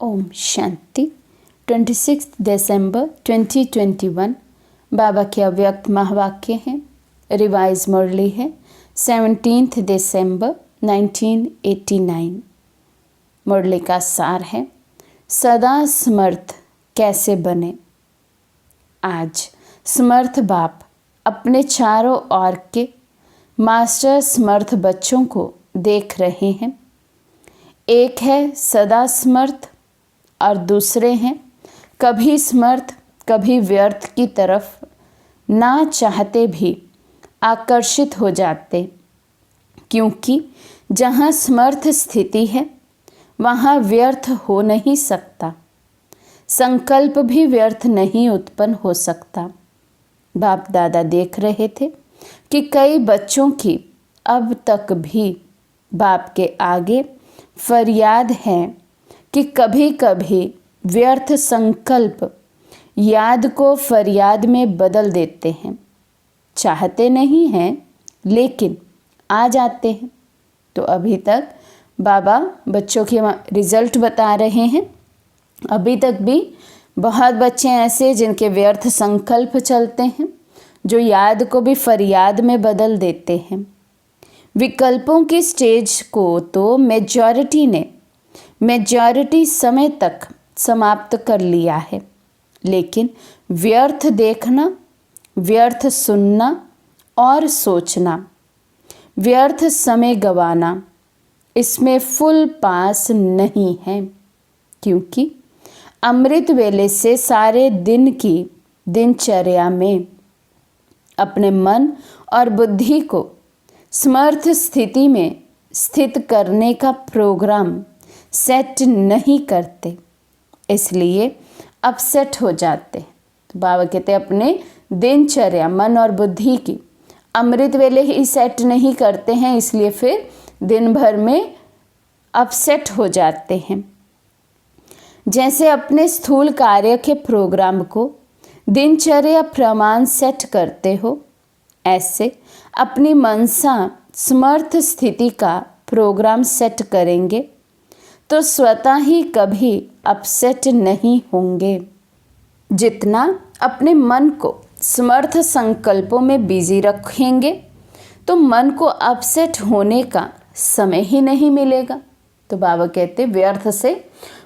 ओम शांति। 26 दिसंबर 2021 बाबा के अव्यक्त महावाक्य हैं। रिवाइज मुरली है 17 दिसंबर 1989। मुरली का सार है, सदा समर्थ कैसे बने। आज समर्थ बाप अपने चारों ओर के मास्टर समर्थ बच्चों को देख रहे हैं। एक है सदा समर्थ और दूसरे हैं कभी समर्थ कभी व्यर्थ की तरफ ना चाहते भी आकर्षित हो जाते, क्योंकि जहाँ समर्थ स्थिति है वहाँ व्यर्थ हो नहीं सकता, संकल्प भी व्यर्थ नहीं उत्पन्न हो सकता। बाप दादा देख रहे थे कि कई बच्चों की अब तक भी बाप के आगे फरियाद है कि कभी कभी व्यर्थ संकल्प याद को फरियाद में बदल देते हैं। चाहते नहीं हैं लेकिन आ जाते हैं। तो अभी तक बाबा बच्चों के रिजल्ट बता रहे हैं। अभी तक भी बहुत बच्चे ऐसे जिनके व्यर्थ संकल्प चलते हैं, जो याद को भी फरियाद में बदल देते हैं। विकल्पों की स्टेज को तो मेजॉरिटी समय तक समाप्त कर लिया है, लेकिन व्यर्थ देखना, व्यर्थ सुनना और सोचना, व्यर्थ समय गंवाना, इसमें फुल पास नहीं है, क्योंकि अमृत वेले से सारे दिन की दिनचर्या में अपने मन और बुद्धि को समर्थ स्थिति में स्थित करने का प्रोग्राम सेट नहीं करते, इसलिए अपसेट हो जाते। तो बाबा कहते अपने दिनचर्या मन और बुद्धि की अमृत वेले ही सेट नहीं करते हैं, इसलिए फिर दिन भर में अपसेट हो जाते हैं। जैसे अपने स्थूल कार्य के प्रोग्राम को दिनचर्या प्रमाण सेट करते हो, ऐसे अपनी मनसा समर्थ स्थिति का प्रोग्राम सेट करेंगे तो स्वतः ही कभी अपसेट नहीं होंगे। जितना अपने मन को समर्थ संकल्पों में बिजी रखेंगे तो मन को अपसेट होने का समय ही नहीं मिलेगा। तो बाबा कहते व्यर्थ से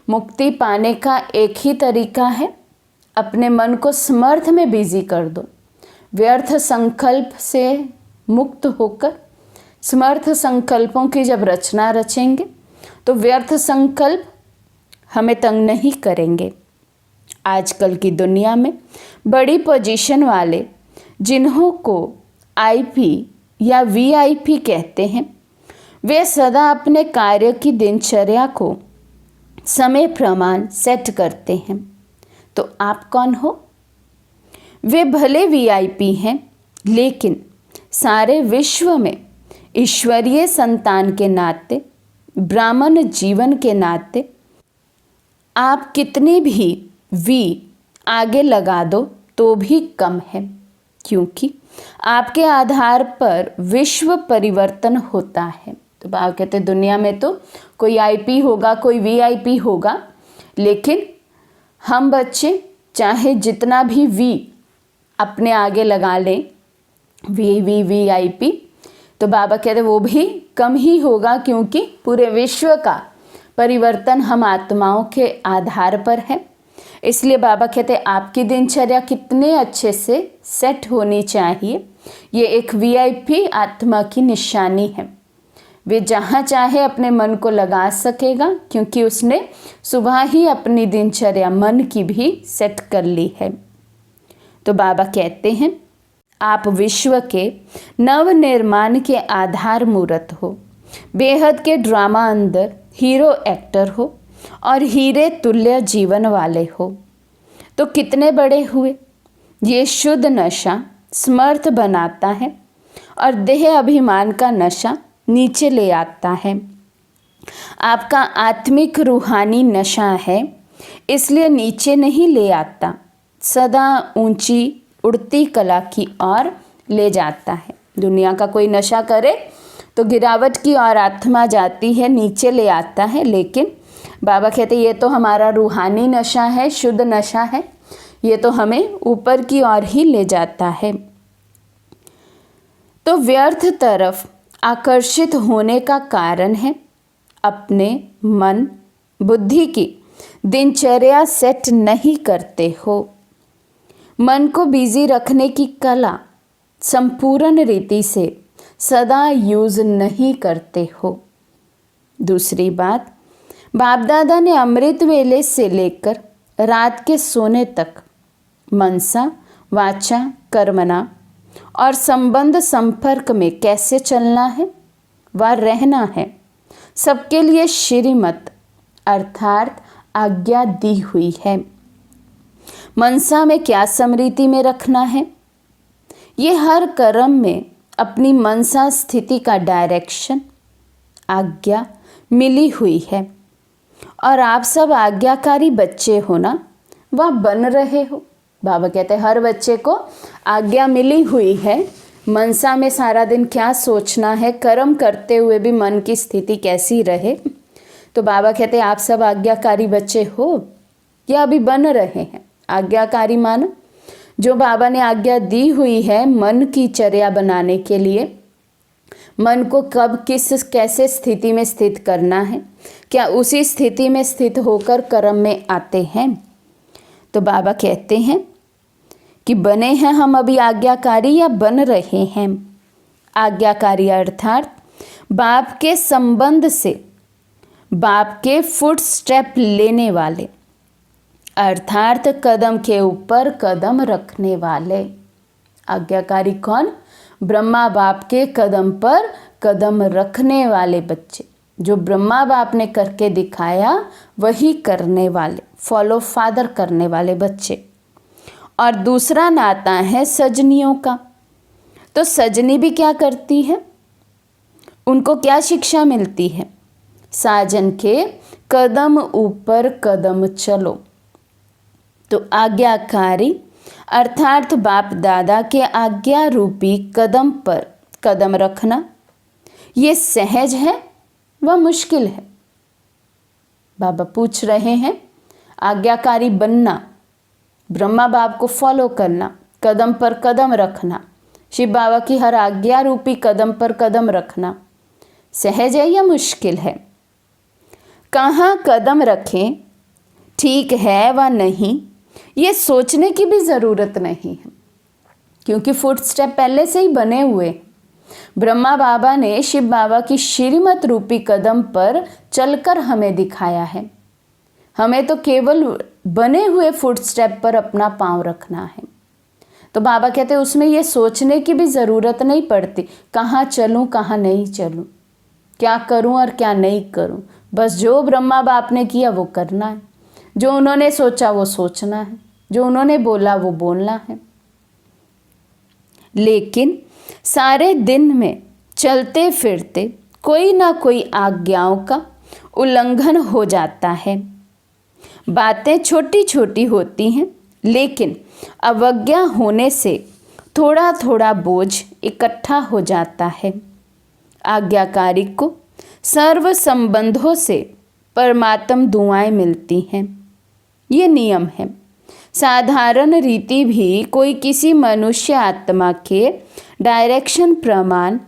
मुक्ति पाने का एक ही तरीका है, अपने मन को समर्थ में बिजी कर दो। व्यर्थ संकल्प से मुक्त होकर समर्थ संकल्पों की जब रचना रचेंगे तो व्यर्थ संकल्प हमें तंग नहीं करेंगे। आजकल की दुनिया में बड़ी पोजीशन वाले, जिन्हों को आईपी या वीआईपी कहते हैं, वे सदा अपने कार्य की दिनचर्या को समय प्रमाण सेट करते हैं। तो आप कौन हो? वे भले वीआईपी हैं, लेकिन सारे विश्व में ईश्वरीय संतान के नाते, ब्राह्मण जीवन के नाते आप कितने भी वी आगे लगा दो तो भी कम है, क्योंकि आपके आधार पर विश्व परिवर्तन होता है। तो बाबा कहते दुनिया में तो कोई आईपी होगा, कोई वीआईपी होगा, लेकिन हम बच्चे चाहे जितना भी वी अपने आगे लगा लें, वीआईपी, तो बाबा कहते वो भी कम ही होगा, क्योंकि पूरे विश्व का परिवर्तन हम आत्माओं के आधार पर है। इसलिए बाबा कहते आपकी दिनचर्या कितने अच्छे से सेट होनी चाहिए। ये एक वीआईपी आत्मा की निशानी है। वे जहाँ चाहे अपने मन को लगा सकेगा, क्योंकि उसने सुबह ही अपनी दिनचर्या मन की भी सेट कर ली है। तो बाबा कहते हैं आप विश्व के नव निर्माण के आधार मूर्त हो, बेहद के ड्रामा अंदर हीरो एक्टर हो और हीरे तुल्य जीवन वाले हो। तो कितने बड़े हुए। ये शुद्ध नशा समर्थ बनाता है और देह अभिमान का नशा नीचे ले आता है। आपका आत्मिक रूहानी नशा है, इसलिए नीचे नहीं ले आता, सदा ऊंची उड़ती कला की ओर ले जाता है। दुनिया का कोई नशा करे तो गिरावट की ओर आत्मा जाती है, नीचे ले आता है, लेकिन बाबा कहते ये तो हमारा रूहानी नशा है, शुद्ध नशा है, ये तो हमें ऊपर की ओर ही ले जाता है। तो व्यर्थ तरफ आकर्षित होने का कारण है अपने मन बुद्धि की दिनचर्या सेट नहीं करते हो। मन को बिजी रखने की कला संपूर्ण रीति से सदा यूज नहीं करते हो। दूसरी बात, बाप दादा ने अमृत वेले से लेकर रात के सोने तक मनसा वाचा कर्मणा और संबंध संपर्क में कैसे चलना है व रहना है सबके लिए श्रीमत अर्थात आज्ञा दी हुई है। मनसा में क्या स्मृति में रखना है, ये हर कर्म में अपनी मनसा स्थिति का डायरेक्शन आज्ञा मिली हुई है और आप सब आज्ञाकारी बच्चे हो ना, वह बन रहे हो। बाबा कहते हैं हर बच्चे को आज्ञा मिली हुई है। मनसा में सारा दिन क्या सोचना है, कर्म करते हुए भी मन की स्थिति कैसी रहे। तो बाबा कहते हैं आप सब आज्ञाकारी बच्चे हो या अभी बन रहे हैं। आज्ञाकारी मानो जो बाबा ने आज्ञा दी हुई है मन की चर्या बनाने के लिए, मन को कब किस कैसे स्थिति में स्थित करना है, क्या उसी स्थिति में स्थित होकर कर्म में आते हैं। तो बाबा कहते हैं कि बने हैं हम अभी आज्ञाकारी या बन रहे हैं। आज्ञाकारी अर्थात बाप के संबंध से बाप के फुट स्टेप लेने वाले, अर्थात कदम के ऊपर कदम रखने वाले। आज्ञाकारी कौन? ब्रह्मा बाप के कदम पर कदम रखने वाले बच्चे, जो ब्रह्मा बाप ने करके दिखाया वही करने वाले, फॉलो फादर करने वाले बच्चे। और दूसरा नाता है सजनियों का। तो सजनी भी क्या करती है, उनको क्या शिक्षा मिलती है? साजन के कदम ऊपर कदम चलो। तो आज्ञाकारी अर्थात बाप दादा के आज्ञा रूपी कदम पर कदम रखना, ये सहज है व मुश्किल है। बाबा पूछ रहे हैं आज्ञाकारी बनना, ब्रह्मा बाप को फॉलो करना, कदम पर कदम रखना, शिव बाबा की हर आज्ञा रूपी कदम पर कदम रखना सहज है या मुश्किल है? कहाँ कदम रखें, ठीक है व नहीं, ये सोचने की भी ज़रूरत नहीं है, क्योंकि फुट स्टेप पहले से ही बने हुए। ब्रह्मा बाबा ने शिव बाबा की श्रीमत रूपी कदम पर चलकर हमें दिखाया है। हमें तो केवल बने हुए फुट स्टेप पर अपना पांव रखना है। तो बाबा कहते हैं उसमें ये सोचने की भी ज़रूरत नहीं पड़ती, कहाँ चलूँ कहाँ नहीं चलूँ, क्या करूँ और क्या नहीं करूँ। बस जो ब्रह्मा बाप ने किया वो करना है, जो उन्होंने सोचा वो सोचना है, जो उन्होंने बोला वो बोलना है। लेकिन सारे दिन में चलते फिरते कोई ना कोई आज्ञाओं का उल्लंघन हो जाता है। बातें छोटी छोटी होती हैं, लेकिन अवज्ञा होने से थोड़ा थोड़ा बोझ इकट्ठा हो जाता है। आज्ञाकारी को सर्व संबंधों से परमात्म दुआएं मिलती हैं, ये नियम है। साधारण रीति भी कोई किसी मनुष्य आत्मा के डायरेक्शन प्रमाण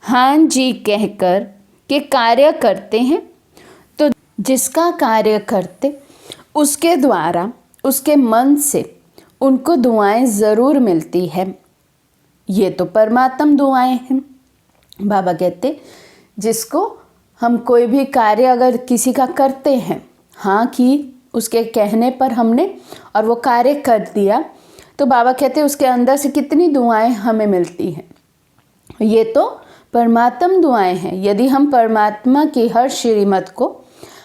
हाँ जी कहकर के कार्य करते हैं, तो जिसका कार्य करते उसके द्वारा उसके मन से उनको दुआएं ज़रूर मिलती है। ये तो परमात्म दुआएं हैं। बाबा कहते जिसको हम कोई भी कार्य अगर किसी का करते हैं, हाँ कि उसके कहने पर हमने और वो कार्य कर दिया, तो बाबा कहते उसके अंदर से कितनी दुआएं हमें मिलती हैं। ये तो परमात्म दुआएं हैं। यदि हम परमात्मा की हर श्रीमत को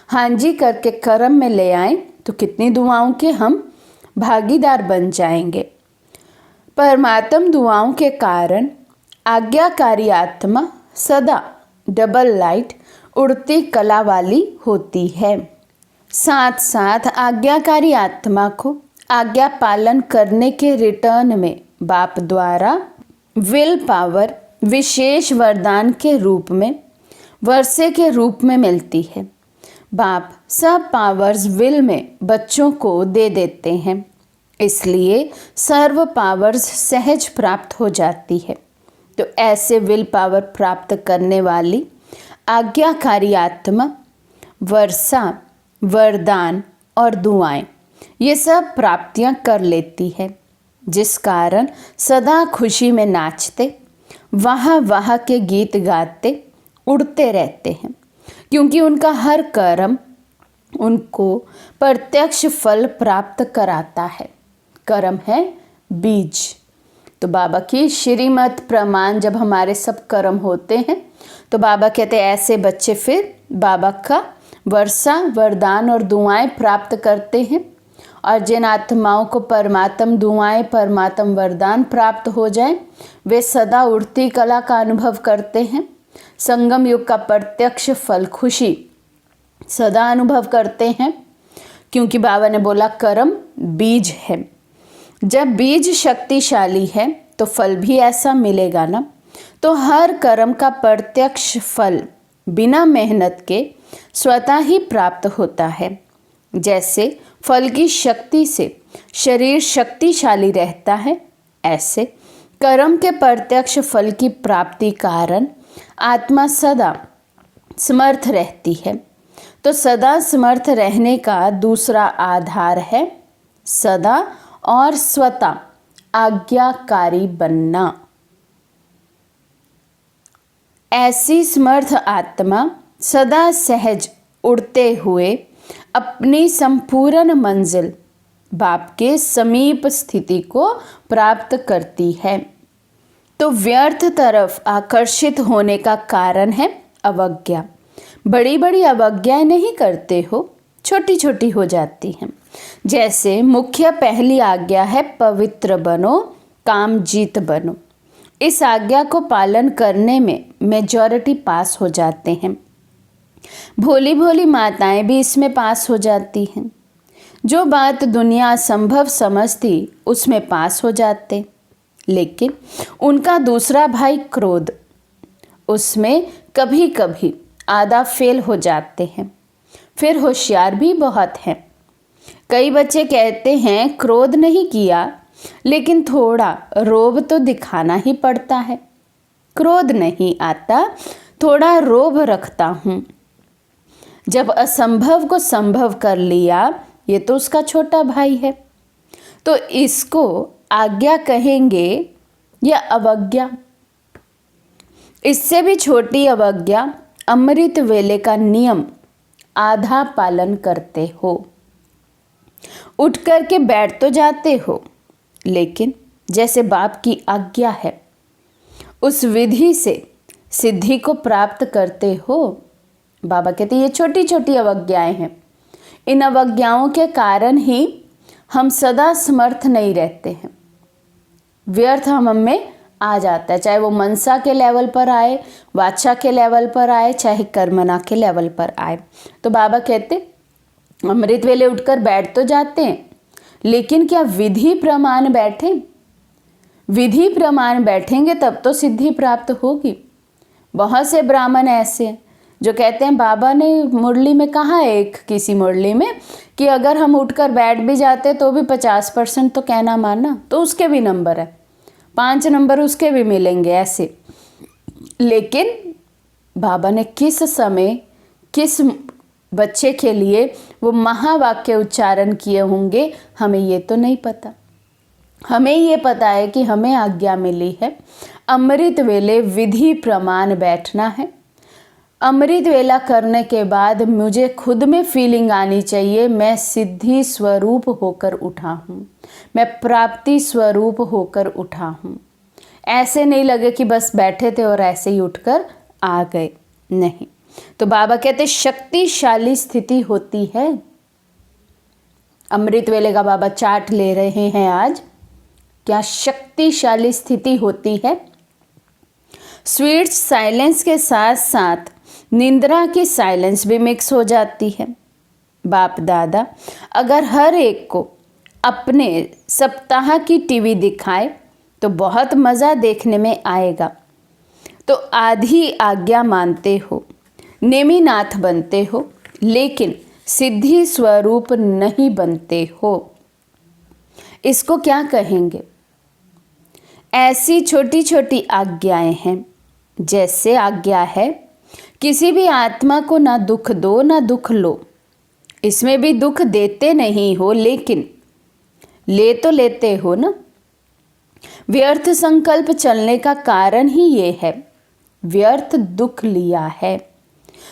हाँ जी करके कर्म में ले आएं तो कितनी दुआओं के हम भागीदार बन जाएंगे। परमात्म दुआओं के कारण आज्ञाकारी आत्मा सदा डबल लाइट उड़ती कला वाली होती है। साथ साथ आज्ञाकारी आत्मा को आज्ञा पालन करने के रिटर्न में बाप द्वारा विल पावर विशेष वरदान के रूप में वर्षे के रूप में मिलती है। बाप सब पावर्स विल में बच्चों को दे देते हैं, इसलिए सर्व पावर्स सहज प्राप्त हो जाती है। तो ऐसे विल पावर प्राप्त करने वाली आज्ञाकारी आत्मा वर्षा, वरदान और दुआएं ये सब प्राप्तियां कर लेती है, जिस कारण सदा खुशी में नाचते, वाह के गीत गाते उड़ते रहते हैं, क्योंकि उनका हर कर्म उनको प्रत्यक्ष फल प्राप्त कराता है। कर्म है बीज। तो बाबा की श्रीमत प्रमाण जब हमारे सब कर्म होते हैं तो बाबा कहते हैं ऐसे बच्चे फिर बाबा का वर्षा, वरदान और दुआएं प्राप्त करते हैं। और जिन आत्माओं को परमात्म दुआएं, परमात्म वरदान प्राप्त हो जाए, वे सदा उड़ती कला का अनुभव करते हैं। संगम युग का प्रत्यक्ष फल खुशी सदा अनुभव करते हैं, क्योंकि बाबा ने बोला कर्म बीज है। जब बीज शक्तिशाली है तो फल भी ऐसा मिलेगा ना। तो हर कर्म का प्रत्यक्ष फल बिना मेहनत के स्वतः ही प्राप्त होता है। जैसे फल की शक्ति से शरीर शक्तिशाली रहता है, ऐसे कर्म के प्रत्यक्ष फल की प्राप्ति कारण आत्मा सदा समर्थ रहती है। तो सदा समर्थ रहने का दूसरा आधार है सदा और स्वतः आज्ञाकारी बनना। ऐसी समर्थ आत्मा सदा सहज उड़ते हुए अपनी संपूर्ण मंजिल बाप के समीप स्थिति को प्राप्त करती है। तो व्यर्थ तरफ आकर्षित होने का कारण है अवज्ञा। बड़ी बड़ी अवज्ञाएं नहीं करते हो, छोटी छोटी हो जाती हैं। जैसे मुख्य पहली आज्ञा है पवित्र बनो, काम जीत बनो। इस आज्ञा को पालन करने में मेजॉरिटी पास हो जाते हैं। भोली भोली माताएं भी इसमें पास हो जाती हैं। जो बात दुनिया असंभव समझती उसमें पास हो जाते। लेकिन उनका दूसरा भाई क्रोध, उसमें कभी कभी आधा फेल हो जाते हैं। फिर होशियार भी बहुत हैं। कई बच्चे कहते हैं क्रोध नहीं किया, लेकिन थोड़ा रोब तो दिखाना ही पड़ता है। क्रोध नहीं आता, थोड़ा रोब रखता हूँ। जब असंभव को संभव कर लिया, ये तो उसका छोटा भाई है। तो इसको आज्ञा कहेंगे या अवज्ञा? इससे भी छोटी अवज्ञा अमृत वेले का नियम आधा पालन करते हो। उठ कर के बैठ तो जाते हो, लेकिन जैसे बाप की आज्ञा है उस विधि से सिद्धि को प्राप्त करते हो। बाबा कहते ये छोटी छोटी अवज्ञाएं हैं। इन अवज्ञाओं के कारण ही हम सदा समर्थ नहीं रहते हैं। व्यर्थ हम में आ जाता है, चाहे वो मनसा के लेवल पर आए, वाचा के लेवल पर आए, चाहे कर्मना के लेवल पर आए। तो बाबा कहते अमृत वेले उठकर बैठ तो जाते हैं, लेकिन क्या विधि प्रमाण बैठे? विधि प्रमाण बैठेंगे तब तो सिद्धि प्राप्त होगी। बहुत से ब्राह्मण ऐसे हैं जो कहते हैं बाबा ने मुरली में कहा है, एक किसी मुरली में, कि अगर हम उठकर बैठ भी जाते तो भी 50% तो कहना मानना, तो उसके भी नंबर है, 5 नंबर उसके भी मिलेंगे ऐसे। लेकिन बाबा ने किस समय किस बच्चे के लिए वो महावाक्य उच्चारण किए होंगे, हमें ये तो नहीं पता। हमें ये पता है कि हमें आज्ञा मिली है अमृत वेले विधि प्रमाण बैठना है। अमृत वेला करने के बाद मुझे खुद में फीलिंग आनी चाहिए, मैं सिद्धि स्वरूप होकर उठा हूँ, मैं प्राप्ति स्वरूप होकर उठा हूँ। ऐसे नहीं लगे कि बस बैठे थे और ऐसे ही उठकर आ गए, नहीं। तो बाबा कहते शक्तिशाली स्थिति होती है। अमृत वेले का बाबा चार्ट ले रहे हैं आज। क्या शक्तिशाली स्थिति होती है। स्वीट साइलेंस के साथ साथ निंद्रा की साइलेंस भी मिक्स हो जाती है। बाप दादा अगर हर एक को अपने सप्ताह की टीवी दिखाए तो बहुत मज़ा देखने में आएगा। तो आधी आज्ञा मानते हो, नेमीनाथ बनते हो, लेकिन सिद्धि स्वरूप नहीं बनते हो। इसको क्या कहेंगे? ऐसी छोटी छोटी आज्ञाएं हैं, जैसे आज्ञा है किसी भी आत्मा को ना दुख दो ना दुख लो। इसमें भी दुख देते नहीं हो, लेकिन ले तो लेते हो ना। व्यर्थ संकल्प चलने का कारण ही ये है, व्यर्थ दुख लिया है।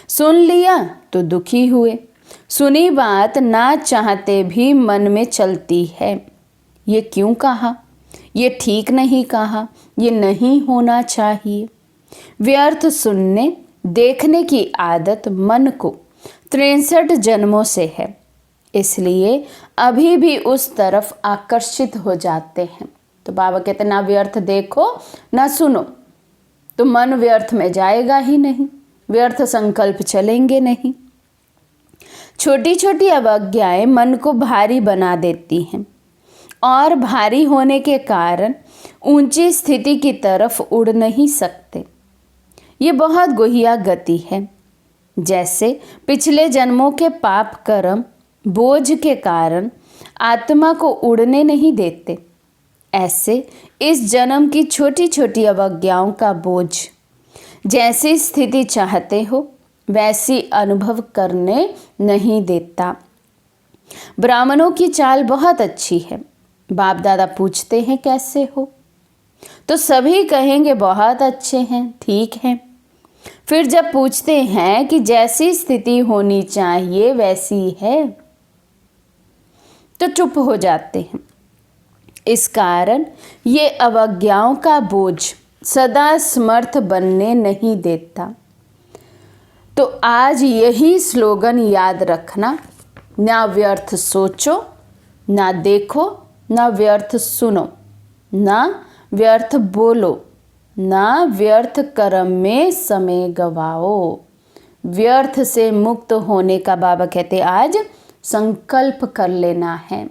सुन लिया तो दुखी हुए, सुनी बात ना चाहते भी मन में चलती है। ये क्यों कहा, ये ठीक नहीं कहा, ये नहीं होना चाहिए। व्यर्थ सुनने देखने की आदत मन को 63 जन्मों से है, इसलिए अभी भी उस तरफ आकर्षित हो जाते हैं। तो बाबा कहते ना व्यर्थ देखो ना सुनो, तो मन व्यर्थ में जाएगा ही नहीं, व्यर्थ संकल्प चलेंगे नहीं। छोटी छोटी अवज्ञाएं मन को भारी बना देती हैं और भारी होने के कारण ऊंची स्थिति की तरफ उड़ नहीं सकते। ये बहुत गुहिया गति है। जैसे पिछले जन्मों के पाप कर्म बोझ के कारण आत्मा को उड़ने नहीं देते, ऐसे इस जन्म की छोटी छोटी अवज्ञाओं का बोझ जैसी स्थिति चाहते हो वैसी अनुभव करने नहीं देता। ब्राह्मणों की चाल बहुत अच्छी है। बाप दादा पूछते हैं कैसे हो, तो सभी कहेंगे बहुत अच्छे हैं, ठीक हैं। फिर जब पूछते हैं कि जैसी स्थिति होनी चाहिए वैसी है, तो चुप हो जाते हैं। इस कारण ये अवज्ञाओं का बोझ सदा समर्थ बनने नहीं देता। तो आज यही स्लोगन याद रखना, ना व्यर्थ सोचो, ना देखो, ना व्यर्थ सुनो, ना व्यर्थ बोलो, ना व्यर्थ कर्म में समय गवाओ। व्यर्थ से मुक्त होने का बाबा कहते आज संकल्प कर लेना है।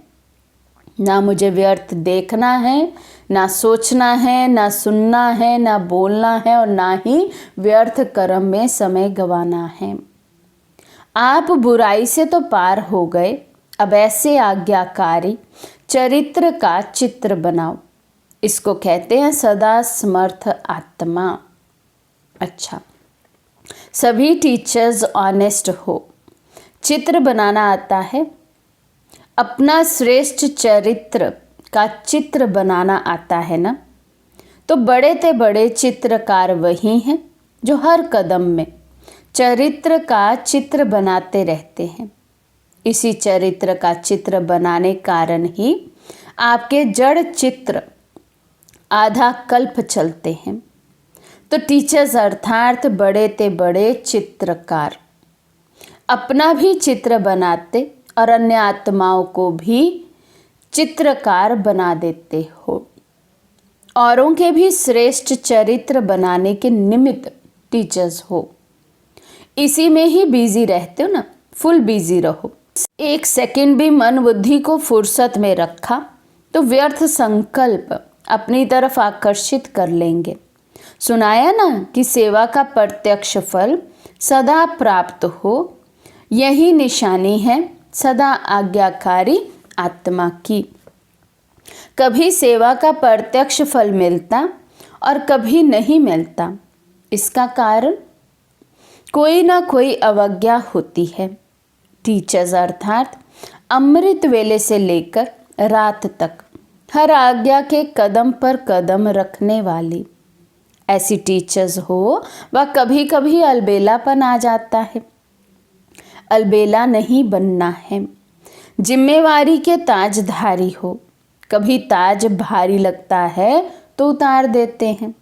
ना मुझे व्यर्थ देखना है, ना सोचना है, ना सुनना है, ना बोलना है, और ना ही व्यर्थ कर्म में समय गंवाना है। आप बुराई से तो पार हो गए, अब ऐसे आज्ञाकारी चरित्र का चित्र बनाओ। इसको कहते हैं सदा समर्थ आत्मा। अच्छा, सभी टीचर्स ऑनेस्ट हो, चित्र बनाना आता है, अपना श्रेष्ठ चरित्र का चित्र बनाना आता है ना। तो बड़े ते बड़े चित्रकार वही हैं जो हर कदम में चरित्र का चित्र बनाते रहते हैं। इसी चरित्र का चित्र बनाने कारण ही आपके जड़ चित्र आधा कल्प चलते हैं। तो टीचर्स अर्थात बड़े ते बड़े चित्रकार अपना भी चित्र बनाते और अन्य आत्माओं को भी चित्रकार बना देते हो। औरों के भी श्रेष्ठ चरित्र बनाने के निमित्त टीचर्स हो। इसी में ही बिजी रहते हो ना, फुल बिजी रहो। एक सेकंड भी मन बुद्धि को फुर्सत में रखा तो व्यर्थ संकल्प अपनी तरफ आकर्षित कर लेंगे। सुनाया ना कि सेवा का प्रत्यक्ष फल सदा प्राप्त हो, यही निशानी है सदा आज्ञाकारी आत्मा की। कभी सेवा का प्रत्यक्ष फल मिलता और कभी नहीं मिलता। इसका कारण कोई ना कोई अवज्ञा होती है। टीचर्स अर्थात अमृत वेले से लेकर रात तक हर आज्ञा के कदम पर कदम रखने वाली ऐसी टीचर्स हो, वह कभी कभी अलबेलापन आ जाता है। अलबेला नहीं बनना है, जिम्मेवारी के ताजधारी हो। कभी ताज भारी लगता है तो उतार देते हैं,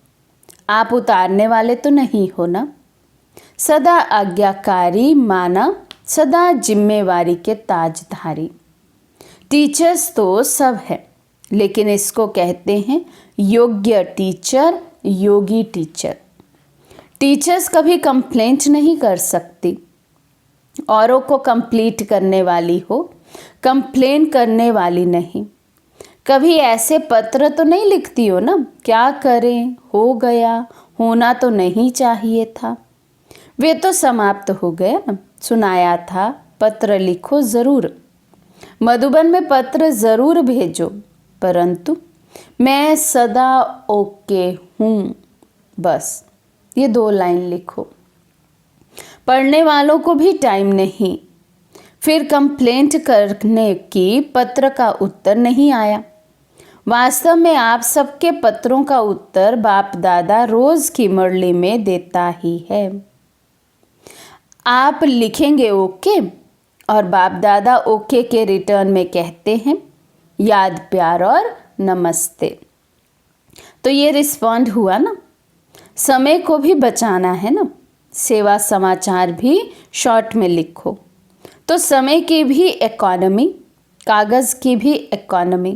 आप उतारने वाले तो नहीं हो ना। सदा आज्ञाकारी माना, सदा जिम्मेवारी के ताजधारी। टीचर्स तो सब है, लेकिन इसको कहते हैं योग्य टीचर, योगी टीचर। टीचर्स कभी कंप्लेंट नहीं कर सकती, औरों को कंप्लीट करने वाली हो, कंप्लेन करने वाली नहीं। कभी ऐसे पत्र तो नहीं लिखती हो ना, क्या करें, हो गया, होना तो नहीं चाहिए था, वे तो समाप्त हो गया ना। सुनाया था, पत्र लिखो ज़रूर, मधुबन में पत्र ज़रूर भेजो, परंतु मैं सदा ओके हूँ। बस ये 2 लाइन लिखो। पढ़ने वालों को भी टाइम नहीं, फिर कंप्लेंट करने की पत्र का उत्तर नहीं आया। वास्तव में आप सबके पत्रों का उत्तर बाप दादा रोज़ की मुरली में देता ही है। आप लिखेंगे ओके और बाप दादा ओके के रिटर्न में कहते हैं याद, प्यार और नमस्ते। तो ये रिस्पॉन्ड हुआ ना। समय को भी बचाना है ना। सेवा समाचार भी शॉर्ट में लिखो। तो समय की भी इकोनॉमी, कागज़ की भी इकोनॉमी,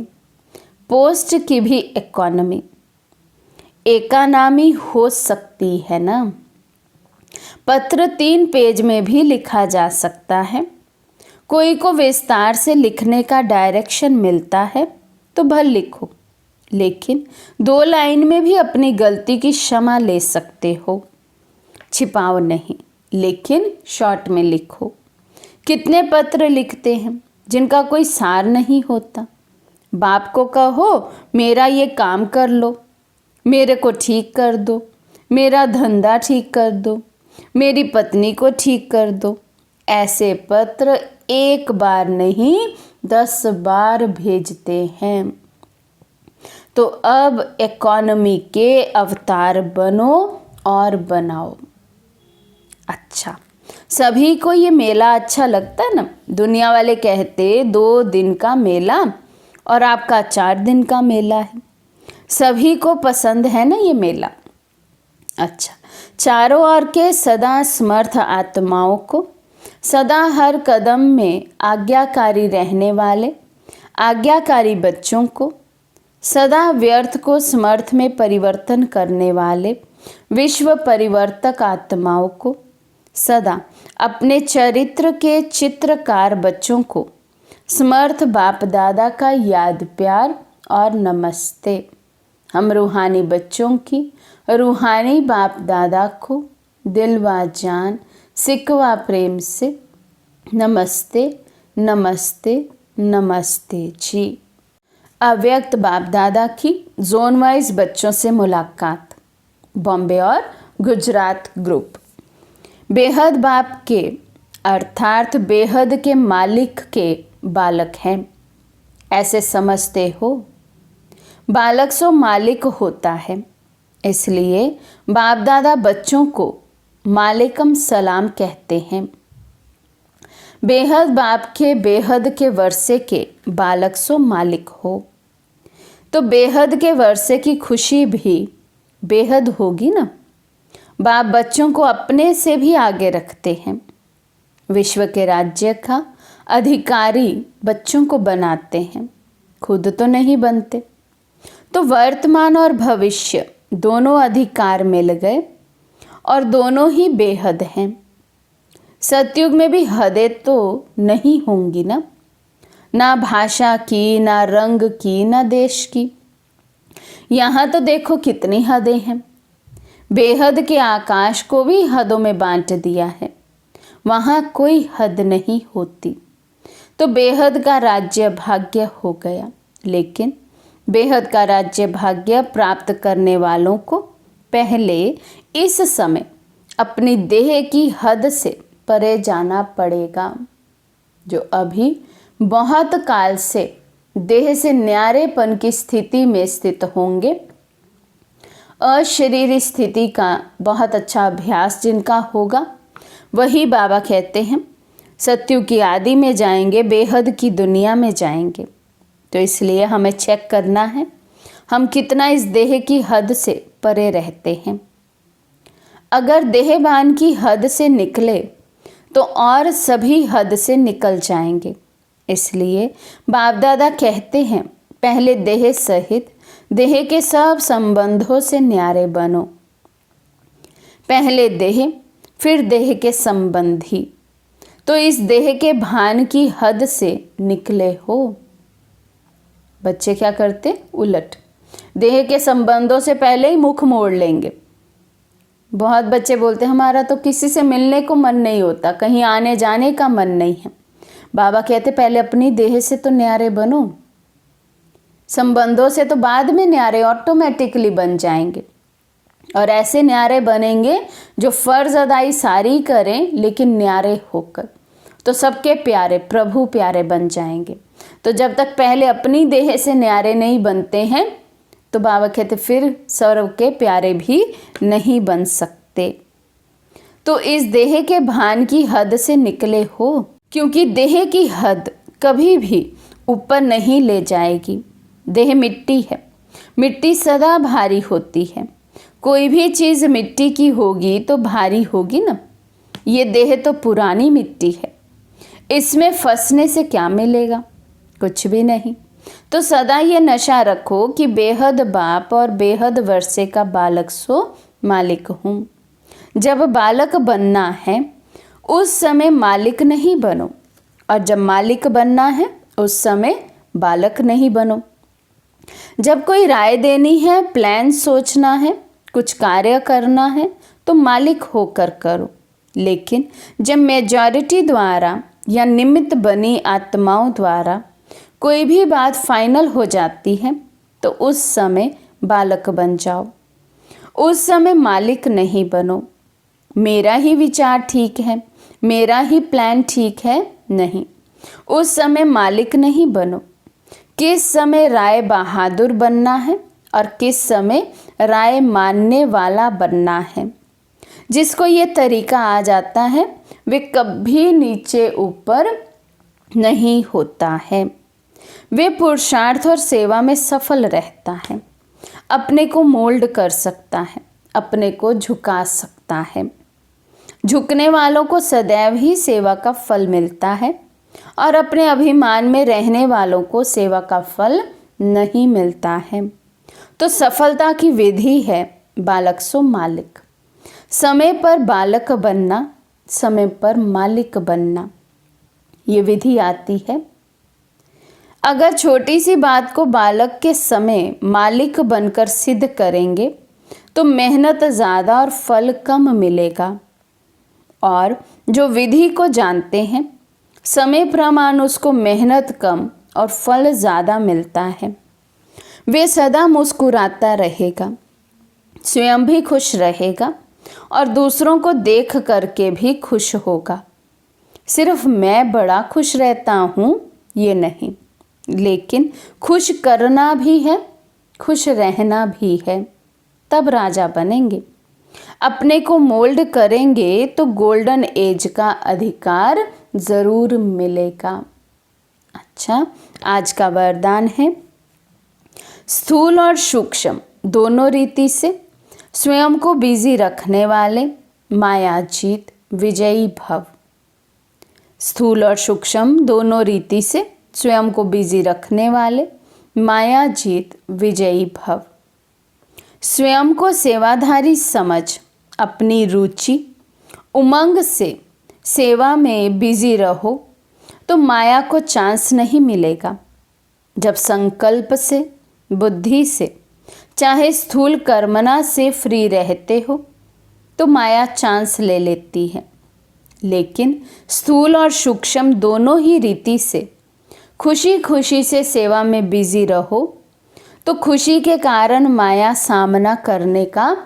पोस्ट की भी इकोनॉमी, इकोनॉमी हो सकती है ना। पत्र 3 पेज में भी लिखा जा सकता है। कोई को विस्तार से लिखने का डायरेक्शन मिलता है तो भल लिखो, लेकिन 2 लाइन में भी अपनी गलती की क्षमा ले सकते हो। छिपाओ नहीं, लेकिन शॉर्ट में लिखो। कितने पत्र लिखते हैं जिनका कोई सार नहीं होता। बाप को कहो मेरा ये काम कर लो, मेरे को ठीक कर दो, मेरा धंधा ठीक कर दो, मेरी पत्नी को ठीक कर दो। ऐसे पत्र 1 बार नहीं 10 बार भेजते हैं। तो अब इकोनॉमी के अवतार बनो और बनाओ। अच्छा, सभी को ये मेला अच्छा लगता है ना। दुनिया वाले कहते 2 दिन का मेला और आपका 4 दिन का मेला है। सभी को पसंद है ना ये मेला। अच्छा, चारों ओर के सदा समर्थ आत्माओं को, सदा हर कदम में आज्ञाकारी रहने वाले आज्ञाकारी बच्चों को, सदा व्यर्थ को समर्थ में परिवर्तन करने वाले विश्व परिवर्तक आत्माओं को, सदा अपने चरित्र के चित्रकार बच्चों को समर्थ बाप दादा का याद, प्यार और नमस्ते। हम रूहानी बच्चों की रूहानी बाप दादा को दिल व जान, सिकवा प्रेम से नमस्ते नमस्ते नमस्ते जी। अव्यक्त बाप दादा की जोन वाइज बच्चों से मुलाकात, बॉम्बे और गुजरात ग्रुप। बेहद बाप के अर्थात बेहद के मालिक के बालक हैं, ऐसे समझते हो। बालक सो मालिक होता है, इसलिए बाप दादा बच्चों को मालिकम सलाम कहते हैं। बेहद बाप के बेहद के वर्षे के बालक सो मालिक हो, तो बेहद के वर्षे की खुशी भी बेहद होगी ना। बाप बच्चों को अपने से भी आगे रखते हैं। विश्व के राज्य का अधिकारी बच्चों को बनाते हैं, खुद तो नहीं बनते। तो वर्तमान और भविष्य दोनों अधिकार मिल गए और दोनों ही बेहद हैं। सतयुग में भी हदें तो नहीं होंगी ना, ना भाषा की, ना रंग की, ना देश की। यहाँ तो देखो कितनी हदें हैं। बेहद के आकाश को भी हदों में बांट दिया है, वहाँ कोई हद नहीं होती। तो बेहद का राज्य भाग्य हो गया, लेकिन बेहद का राज्य भाग्य प्राप्त करने वालों को पहले इस समय अपनी देह की हद से परे जाना पड़ेगा। जो अभी बहुत काल से देह से न्यारेपन की स्थिति में स्थित होंगे, अशरीर स्थिति का बहुत अच्छा अभ्यास जिनका होगा, वही बाबा कहते हैं सत्युग की आदि में जाएंगे, बेहद की दुनिया में जाएंगे। तो इसलिए हमें चेक करना है हम कितना इस देह की हद से परे रहते हैं। अगर देहबान की हद से निकले तो और सभी हद से निकल जाएंगे। इसलिए बाप दादा कहते हैं पहले देह सहित देह के सब संबंधों से न्यारे बनो। पहले देह फिर देह के संबंधी, तो इस देह के भान की हद से निकले हो। बच्चे क्या करते? उलट, देह के संबंधों से पहले ही मुख मोड़ लेंगे। बहुत बच्चे बोलते हैं हमारा तो किसी से मिलने को मन नहीं होता, कहीं आने जाने का मन नहीं है। बाबा कहते पहले अपनी देह से तो न्यारे बनो, संबंधों से तो बाद में न्यारे ऑटोमेटिकली बन जाएंगे। और ऐसे न्यारे बनेंगे जो फर्ज अदाई सारी करें लेकिन न्यारे होकर, तो सबके प्यारे प्रभु प्यारे बन जाएंगे। तो जब तक पहले अपनी देह से न्यारे नहीं बनते हैं तो बाबा कहते फिर सर्व के प्यारे भी नहीं बन सकते। तो इस देह के भान की हद से निकले हो, क्योंकि देह की हद कभी भी ऊपर नहीं ले जाएगी। देह मिट्टी है, मिट्टी सदा भारी होती है। कोई भी चीज़ मिट्टी की होगी तो भारी होगी ना। ये देह तो पुरानी मिट्टी है, इसमें फंसने से क्या मिलेगा? कुछ भी नहीं। तो सदा ये नशा रखो कि बेहद बाप और बेहद वर्षे का बालक सो मालिक हूँ। जब बालक बनना है उस समय मालिक नहीं बनो, और जब मालिक बनना है उस समय बालक नहीं बनो। जब कोई राय देनी है, प्लान सोचना है, कुछ कार्य करना है तो मालिक होकर करो। लेकिन जब मेजॉरिटी द्वारा या निमित्त बनी आत्माओं द्वारा कोई भी बात फाइनल हो जाती है तो उस समय बालक बन जाओ, उस समय मालिक नहीं बनो। मेरा ही विचार ठीक है, मेरा ही प्लान ठीक है, नहीं, उस समय मालिक नहीं बनो। किस समय राय बहादुर बनना है और किस समय राय मानने वाला बनना है। जिसको ये तरीका आ जाता है वे कभी नीचे ऊपर नहीं होता है, वे पुरुषार्थ और सेवा में सफल रहता है, अपने को मोल्ड कर सकता है, अपने को झुका सकता है। झुकने वालों को सदैव ही सेवा का फल मिलता है और अपने अभिमान में रहने वालों को सेवा का फल नहीं मिलता है। तो सफलता की विधि है बालक सो मालिक। समय पर बालक बनना, समय पर मालिक बनना, ये विधि आती है। अगर छोटी सी बात को बालक के समय मालिक बनकर सिद्ध करेंगे तो मेहनत ज़्यादा और फल कम मिलेगा। और जो विधि को जानते हैं समय प्रमाण उसको मेहनत कम और फल ज़्यादा मिलता है। वे सदा मुस्कुराता रहेगा, स्वयं भी खुश रहेगा और दूसरों को देख करके भी खुश होगा। सिर्फ मैं बड़ा खुश रहता हूँ ये नहीं, लेकिन खुश करना भी है, खुश रहना भी है, तब राजा बनेंगे। अपने को मोल्ड करेंगे तो गोल्डन एज का अधिकार ज़रूर मिलेगा। अच्छा, आज का वरदान है स्थूल और सूक्ष्म दोनों रीति से स्वयं को बिजी रखने वाले मायाजीत विजयी भव। स्थूल और सूक्ष्म दोनों रीति से स्वयं को बिजी रखने वाले मायाजीत विजयी भव। स्वयं को सेवाधारी समझ अपनी रुचि उमंग से सेवा में बिजी रहो तो माया को चांस नहीं मिलेगा। जब संकल्प से, बुद्धि से, चाहे स्थूल कर्मना से फ्री रहते हो तो माया चांस ले लेती है। लेकिन स्थूल और सूक्ष्म दोनों ही रीति से खुशी खुशी से सेवा में बिजी रहो तो खुशी के कारण माया सामना करने का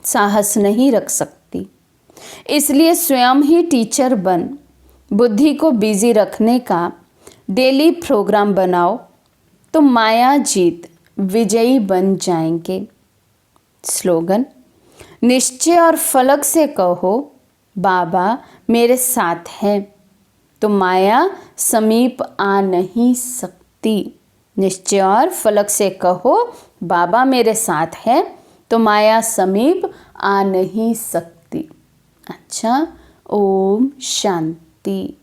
साहस नहीं रख सकती। इसलिए स्वयं ही टीचर बन बुद्धि को बिजी रखने का डेली प्रोग्राम बनाओ तो माया जीत विजयी बन जाएंगे। स्लोगन, निश्चय और फलक से कहो बाबा मेरे साथ है तो माया समीप आ नहीं सकती। निश्चय और फलक से कहो बाबा मेरे साथ है तो माया समीप आ नहीं सकती। अच्छा, ओम शांति।